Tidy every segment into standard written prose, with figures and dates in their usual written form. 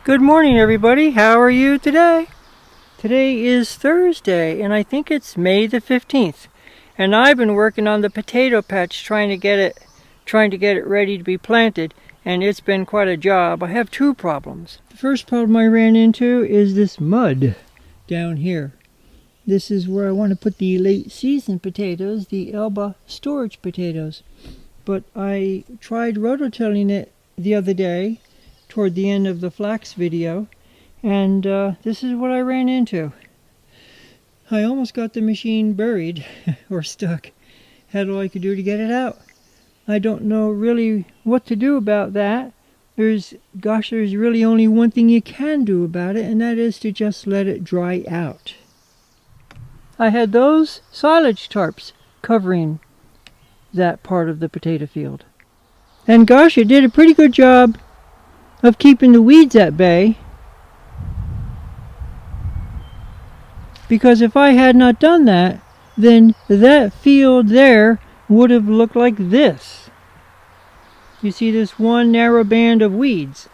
Good morning, everybody. How are you today? Today is Thursday, and I think it's May the 15th. And I've been working on the potato patch, trying to get it ready to be planted, and it's been quite a job. I have two problems. The first problem I ran into is this mud down here. This is where I want to put the late season potatoes, the Elba storage potatoes. But I tried rototilling it the other day, toward the end of the flax video, and this is what I ran into. I almost got the machine buried or stuck. Had all I could do to get it out. I don't know really what to do about that. There's really only one thing you can do about it, and that is to just let it dry out. I had those silage tarps covering that part of the potato field. And gosh, it did a pretty good job of keeping the weeds at bay, because if I had not done that, then that field there would have looked like this. You see this one narrow band of weeds.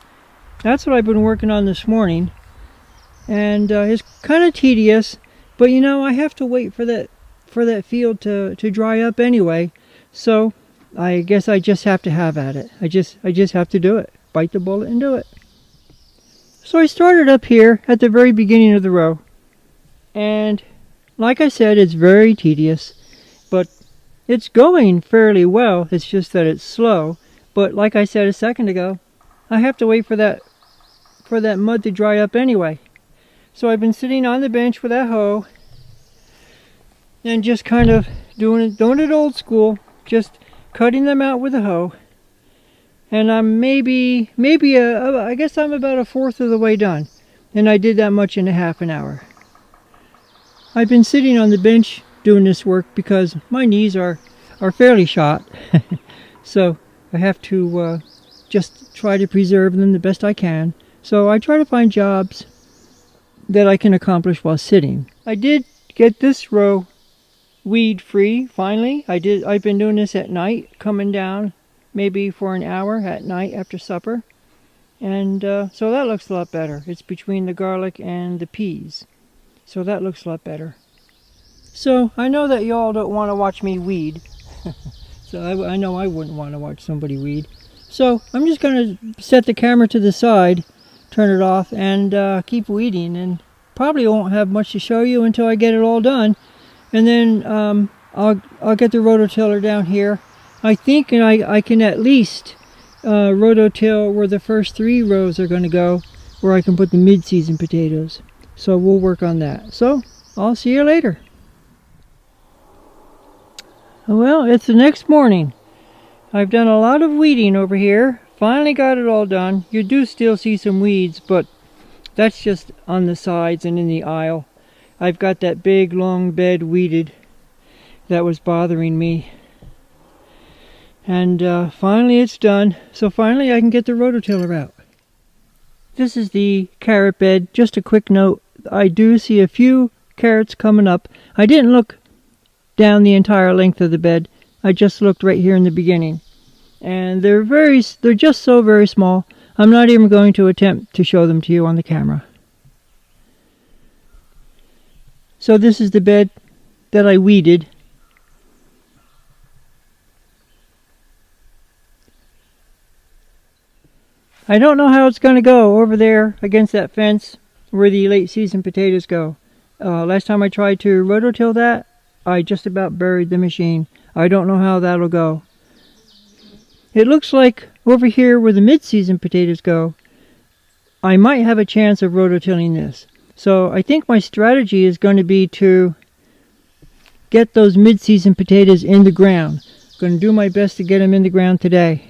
That's what I've been working on this morning, and it's kind of tedious, but you know, I have to wait for that field to dry up anyway, so I guess I just have to have at it. I just have to do it. Bite the bullet and do it. So I started up here at the very beginning of the row, and like I said, it's very tedious, but it's going fairly well. It's just that it's slow, but like I said a second ago, I have to wait for that mud to dry up anyway. So I've been sitting on the bench with that hoe and just kind of doing it old school, just cutting them out with a hoe. And I'm I guess I'm about a fourth of the way done. And I did that much in a half an hour. I've been sitting on the bench doing this work because my knees are fairly shot. So I have to just try to preserve them the best I can. So I try to find jobs that I can accomplish while sitting. I did get this row weed free finally. I've been doing this at night, coming down maybe for an hour at night after supper, and so that looks a lot better. It's between the garlic and the peas, so that looks a lot better. So I know that y'all don't want to watch me weed. So I know I wouldn't want to watch somebody weed, so I'm just going to set the camera to the side, turn it off, and keep weeding, and probably won't have much to show you until I get it all done. And then I'll get the rototiller down here. I think I can at least rototill where the first 3 rows are going to go, where I can put the mid-season potatoes. So we'll work on that. So I'll see you later. Well, it's the next morning. I've done a lot of weeding over here. Finally got it all done. You do still see some weeds, but that's just on the sides and in the aisle. I've got that big long bed weeded that was bothering me. And finally it's done, so finally I can get the rototiller out. This is the carrot bed. Just a quick note, I do see a few carrots coming up. I didn't look down the entire length of the bed. I just looked right here in the beginning. And they're just so very small. I'm not even going to attempt to show them to you on the camera. So this is the bed that I weeded. I don't know how it's going to go over there against that fence where the late season potatoes go. Last time I tried to rototill that, I just about buried the machine. I don't know how that'll go. It looks like over here where the mid-season potatoes go, I might have a chance of rototilling this. So I think my strategy is going to be to get those mid-season potatoes in the ground. I'm going to do my best to get them in the ground today.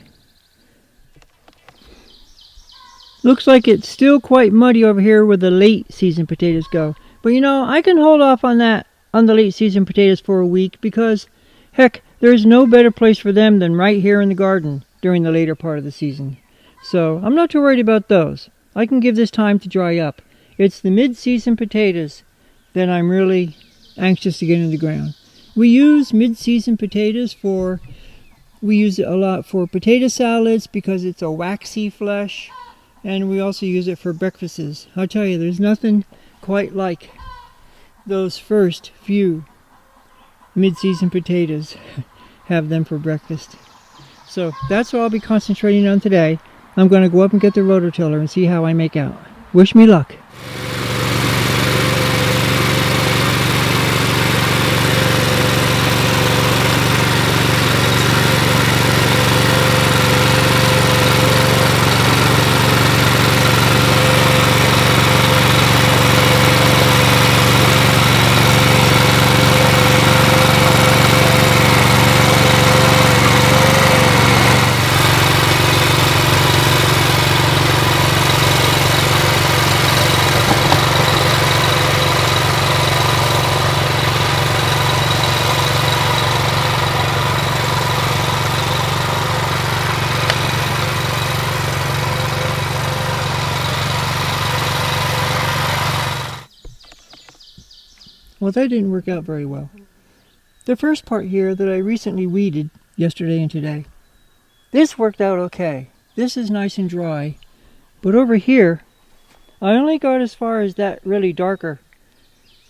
Looks like it's still quite muddy over here where the late season potatoes go. But you know, I can hold off on the late season potatoes for a week, because heck, there's no better place for them than right here in the garden during the later part of the season. So I'm not too worried about those. I can give this time to dry up. It's the mid-season potatoes that I'm really anxious to get in the ground. We use mid-season potatoes we use it a lot for potato salads because it's a waxy flesh. And we also use it for breakfasts. I'll tell you, there's nothing quite like those first few mid-season potatoes. Have them for breakfast. So that's what I'll be concentrating on today. I'm going to go up and get the rototiller and see how I make out. Wish me luck. Well, that didn't work out very well. The first part here that I recently weeded yesterday and today, this worked out okay. This is nice and dry. But over here, I only got as far as that really darker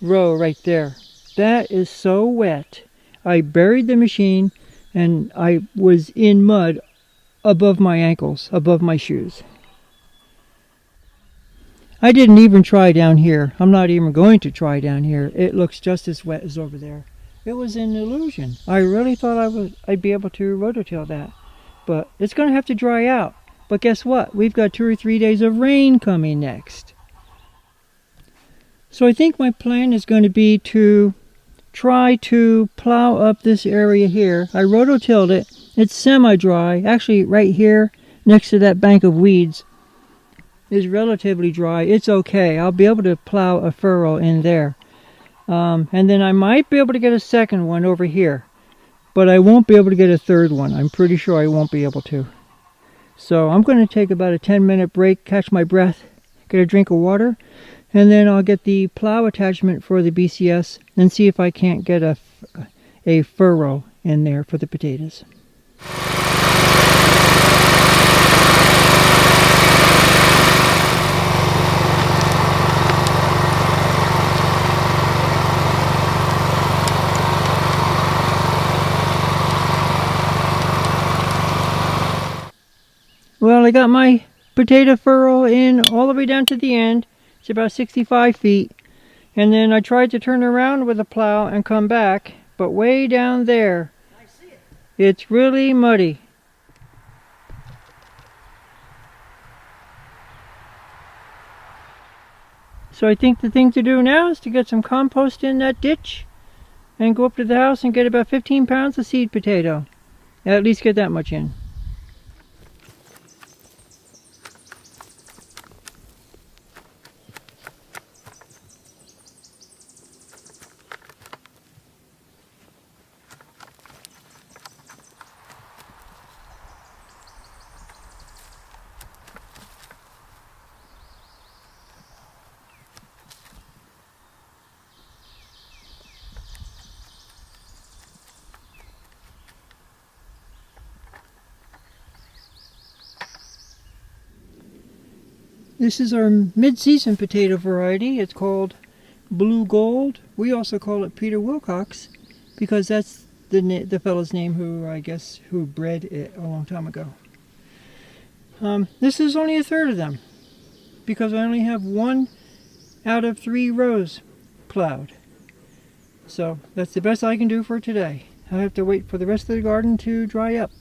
row right there. That is so wet. I buried the machine and I was in mud above my ankles, above my shoes. I didn't even try down here. I'm not even going to try down here. It looks just as wet as over there. It was an illusion. I really thought I'd be able to rototill that. But it's going to have to dry out. But guess what? We've got 2 or 3 days of rain coming next. So I think my plan is going to be to try to plow up this area here. I rototilled it. It's semi-dry. Actually, right here next to that bank of weeds is relatively dry. It's okay. I'll be able to plow a furrow in there. And then I might be able to get a second one over here. But I won't be able to get a third one. I'm pretty sure I won't be able to. So I'm going to take about a 10-minute break, catch my breath, get a drink of water, and then I'll get the plow attachment for the BCS and see if I can't get a furrow in there for the potatoes. Well, I got my potato furrow in all the way down to the end. It's about 65 feet. And then I tried to turn around with a plow and come back, but way down there, it's really muddy. So I think the thing to do now is to get some compost in that ditch and go up to the house and get about 15 pounds of seed potato. At least get that much in. This is our mid-season potato variety. It's called Blue Gold. We also call it Peter Wilcox because that's the fellow's name who bred it a long time ago. This is only a third of them because I only have 1 out of 3 rows plowed. So that's the best I can do for today. I have to wait for the rest of the garden to dry up.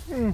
Hmm.